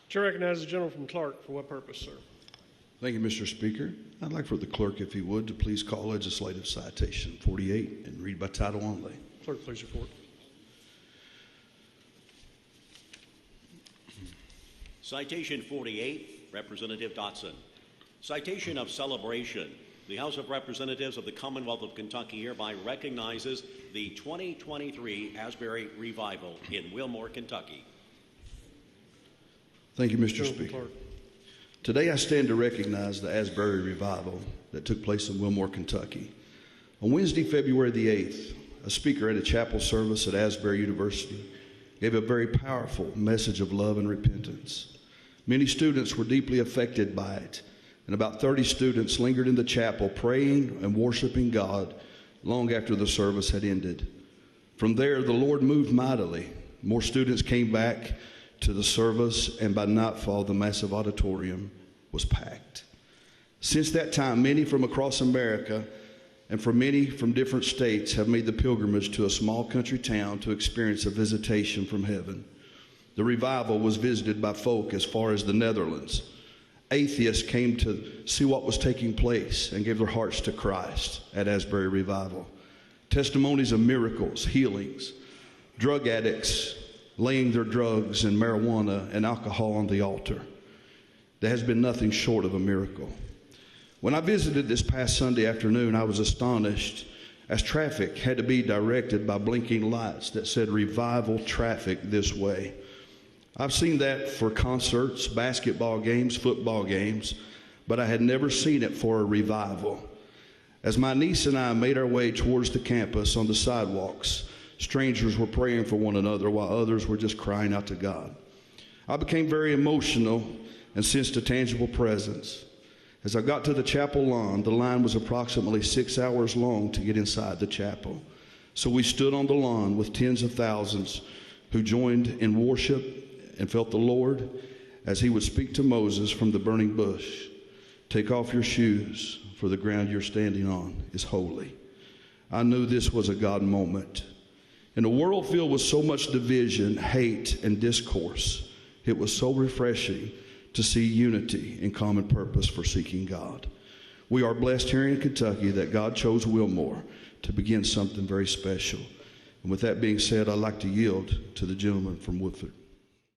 Chair recognizes the gentleman from Clark. For what purpose, sir? Thank you, Mr. Speaker. I'd like for the clerk, if he would, to please call legislative citation 48 and read by title only. Clerk, please report. Citation 48, Representative Dotson. Citation of celebration. The House of Representatives of the Commonwealth of Kentucky hereby recognizes the 2023 Asbury Revival in Wilmore, Kentucky. Thank you, Mr. Speaker. Today I stand to recognize the Asbury Revival that took place in Wilmore, Kentucky. On Wednesday, February the 8th, a speaker at a chapel service at Asbury University gave a very powerful message of love and repentance. Many students were deeply affected by it, and about 30 students lingered in the chapel praying and worshiping God long after the service had ended. From there, the Lord moved mightily. More students came back to the service, and by nightfall, the massive auditorium was packed. Since that time, many from across America and many from different states have made the pilgrimage to a small country town to experience a visitation from heaven. The revival was visited by folk as far as the Netherlands. Atheists came to see what was taking place and gave their hearts to Christ at Asbury Revival. Testimonies of miracles, healings, drug addicts laying their drugs and marijuana and alcohol on the altar. There has been nothing short of a miracle. When I visited this past Sunday afternoon, I was astonished as traffic had to be directed by blinking lights that said revival traffic this way. I've seen that for concerts, basketball games, football games, but I had never seen it for a revival. As my niece and I made our way towards the campus on the sidewalks, strangers were praying for one another while others were just crying out to God. I became very emotional and sensed a tangible presence. As I got to the chapel lawn, the line was approximately 6 hours long to get inside the chapel. So we stood on the lawn with tens of thousands who joined in worship and felt the Lord as he would speak to Moses from the burning bush. Take off your shoes, for the ground you're standing on is holy. I knew this was a God moment. In a world filled with so much division, hate, and discourse, it was so refreshing to see unity and common purpose for seeking God. We are blessed here in Kentucky that God chose Wilmore to begin something very special. And with that being said, I'd like to yield to the gentleman from Woodford.